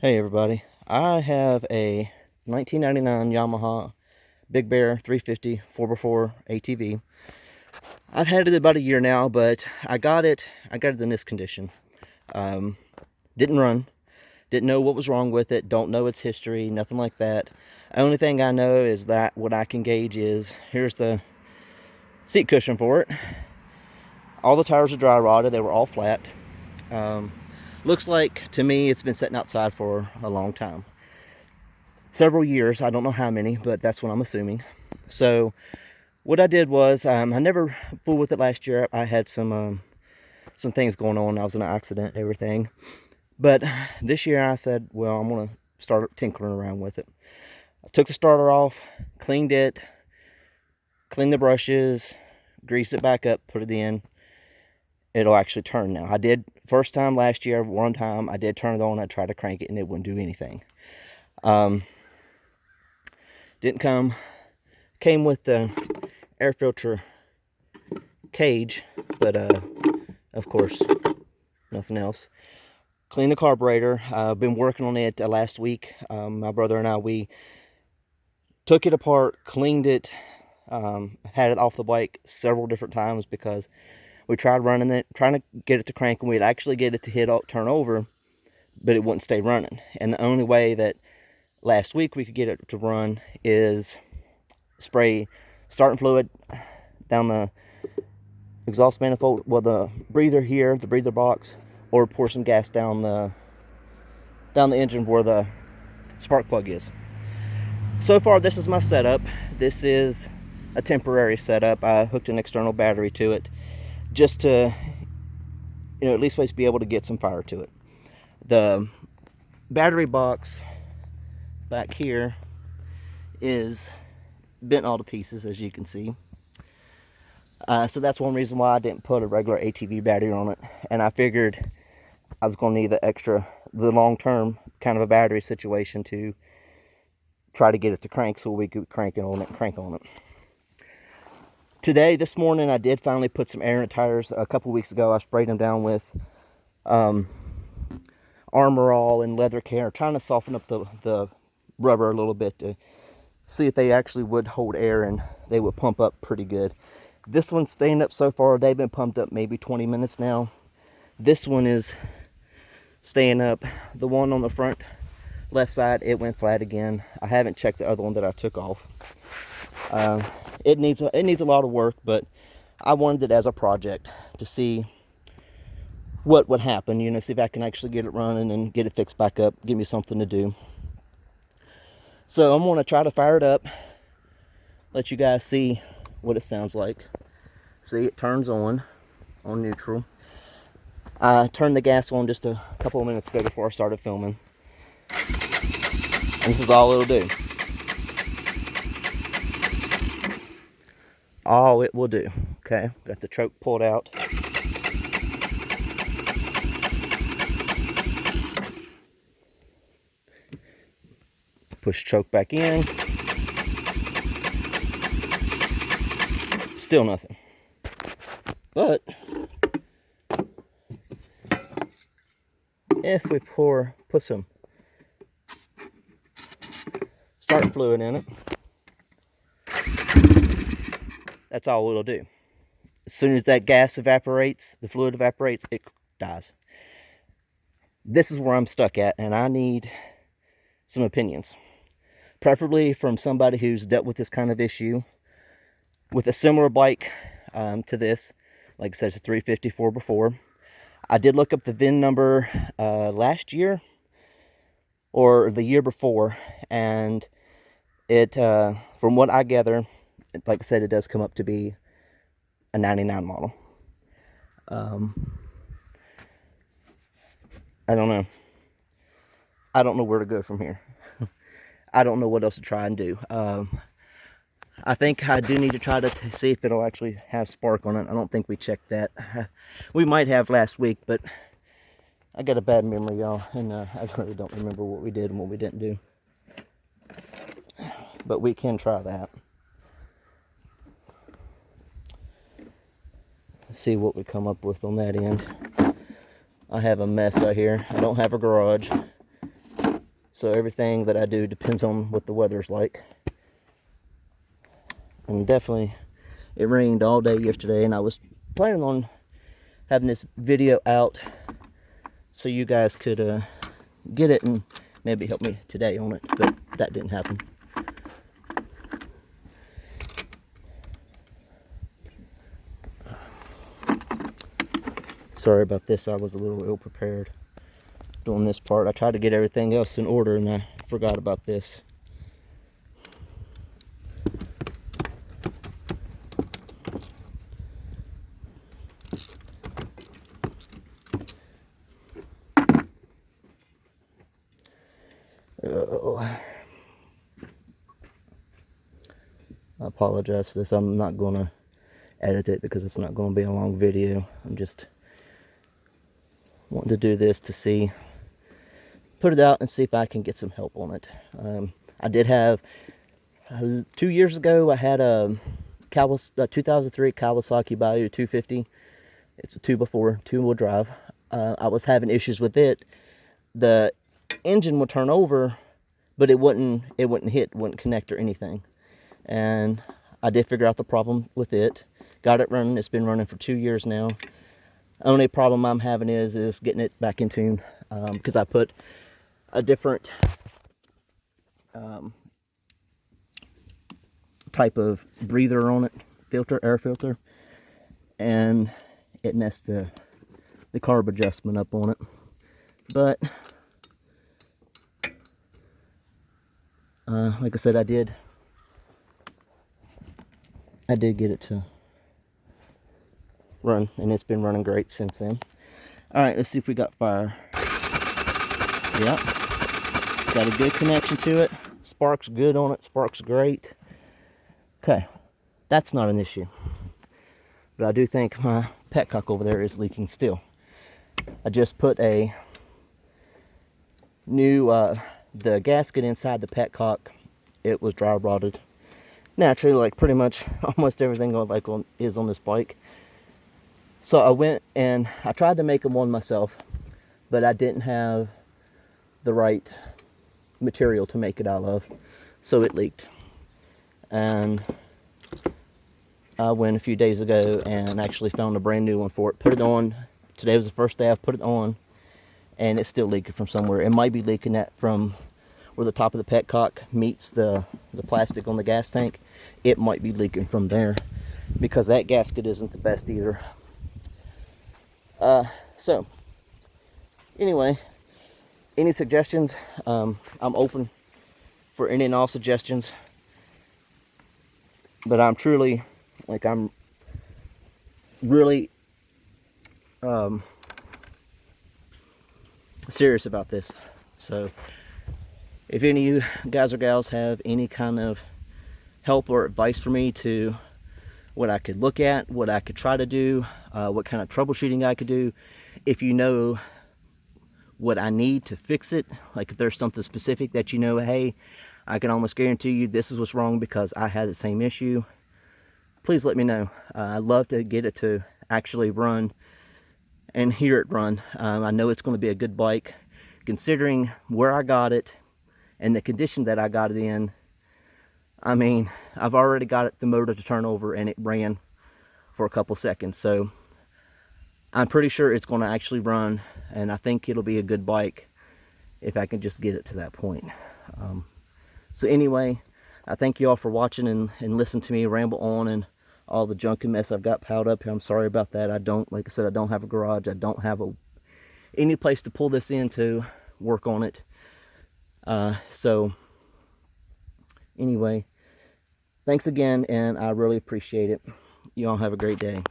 Hey everybody, I have a 1999 Yamaha Big Bear 350 4x4 ATV. I've had it about a year now, but I got it in this condition. Um, didn't run, didn't know what was wrong with it, don't know its history, nothing like that. The only thing I know is that what I can gauge is, here's the seat cushion for it. All the tires are dry rotted, they were all flat. Um, looks like, to me, it's been sitting outside for a long time. Several years, I don't know how many, but that's what I'm assuming. So what I did was, I never flew with it last year. I had some things going on. I was in an accident, everything. But this year I said, well, I'm gonna start tinkering around with it. I took the starter off, cleaned it, cleaned the brushes, greased it back up, put it in. It'll actually turn now. I did first time last year, one time I did turn it on. I tried to crank it and it wouldn't do anything. Didn't came with the air filter cage, but of course nothing else. Clean the carburetor. I've been working on it last week. My brother and I, we took it apart, cleaned it, had it off the bike several different times because we tried running it, trying to get it to crank, and we'd actually get it to turn over, but it wouldn't stay running. And the only way that last week we could get it to run is spray starting fluid down the exhaust manifold, well, the breather here, the breather box, or pour some gas down the engine where the spark plug is. So far, this is my setup. This is a temporary setup. I hooked an external battery to it just to, at least be able to get some fire to it. The battery box back here is bent all to pieces, as you can see. So that's one reason why I didn't put a regular ATV battery on it. And I figured I was going to need the long-term kind of a battery situation to try to get it to crank so we could crank on it. Today, this morning, I did finally put some air in the tires. A couple weeks ago, I sprayed them down with Armor All and Leather Care, trying to soften up the rubber a little bit to see if they actually would hold air and they would pump up pretty good. This one's staying up so far. They've been pumped up maybe 20 minutes now. This one is staying up. The one on the front left side, it went flat again. I haven't checked the other one that I took off. It needs a lot of work, but I wanted it as a project to see what would happen, see if I can actually get it running and get it fixed back up, give me something to do. So I'm going to try to fire it up, let you guys see what it sounds like. See, it turns on neutral. I turned the gas on just a couple of minutes ago before I started filming. And this is all it'll do. All it will do. Okay, got the choke pulled out. Push choke back in. Still nothing. But if we put some starting fluid in it, that's all it'll do. As soon as that gas evaporates, the fluid evaporates, it dies. This is where I'm stuck at, and I need some opinions. Preferably from somebody who's dealt with this kind of issue with a similar bike to this. Like I said, it's a 350 4x4. I did look up the VIN number last year or the year before, and it, from what I gather, like I said, it does come up to be a 99 model. I don't know. I don't know where to go from here. I don't know what else to try and do. I think I do need to try to see if it'll actually have spark on it. I don't think we checked that. We might have last week, but I got a bad memory, y'all, and I really don't remember what we did and what we didn't do. But we can try that. Let's see what we come up with on that end. I have a mess out here. I don't have a garage. So everything that I do depends on what the weather's like. And definitely, it rained all day yesterday, and I was planning on having this video out so you guys could get it and maybe help me today on it, but that didn't happen. Sorry about this, I was a little ill prepared doing this part. I tried to get everything else in order and I forgot about this. Oh, I apologize for this. I'm not going to edit it because it's not going to be a long video. I'm just wanting to do this to see, put it out and see if I can get some help on it. I did have 2 years ago, I had a 2003 Kawasaki Bayou 250. It's a 2x4 two-wheel drive. I was having issues with it. The engine would turn over, but it wouldn't hit, wouldn't connect or anything. And I did figure out the problem with it. Got it running. It's been running for 2 years now. Only problem I'm having is getting it back in tune, because I put a different type of breather on it, air filter, and it messed the carb adjustment up on it. But like I said, I did get it to run, and it's been running great since then. All right, let's see if we got fire. Yep, it's got a good connection to it. Sparks good on it. Sparks great. Okay, that's not an issue. But I do think my petcock over there is leaking still. I just put a new, the gasket inside the petcock, it was dry rotted. Naturally, like pretty much almost everything is on this bike. So I went and I tried to make them one myself, but I didn't have the right material to make it out of, so it leaked. And I went a few days ago and actually found a brand new one for it. Put it on. Today was the first day I've put it on, and it's still leaking from somewhere. It might be leaking from where the top of the petcock meets the plastic on the gas tank. It might be leaking from there, because that gasket isn't the best either. So anyway, any suggestions? I'm open for any and all suggestions, but I'm truly, I'm really serious about this. So if any of you guys or gals have any kind of help or advice for me to what I could look at, what I could try to do, what kind of troubleshooting I could do, if you know what I need to fix it, like if there's something specific that you know, hey, I can almost guarantee you this is what's wrong because I had the same issue, please let me know. I'd love to get it to actually run and hear it run. I know it's going to be a good bike, considering where I got it and the condition that I got it in. I mean, I've already got it, the motor to turn over, and it ran for a couple seconds. So I'm pretty sure it's going to actually run, and I think it'll be a good bike if I can just get it to that point. So anyway, I thank you all for watching and listen to me ramble on and all the junk and mess I've got piled up here. I'm sorry about that. Like I said, I don't have a garage. I don't have any place to pull this in to work on it. So anyway, thanks again, and I really appreciate it. You all have a great day.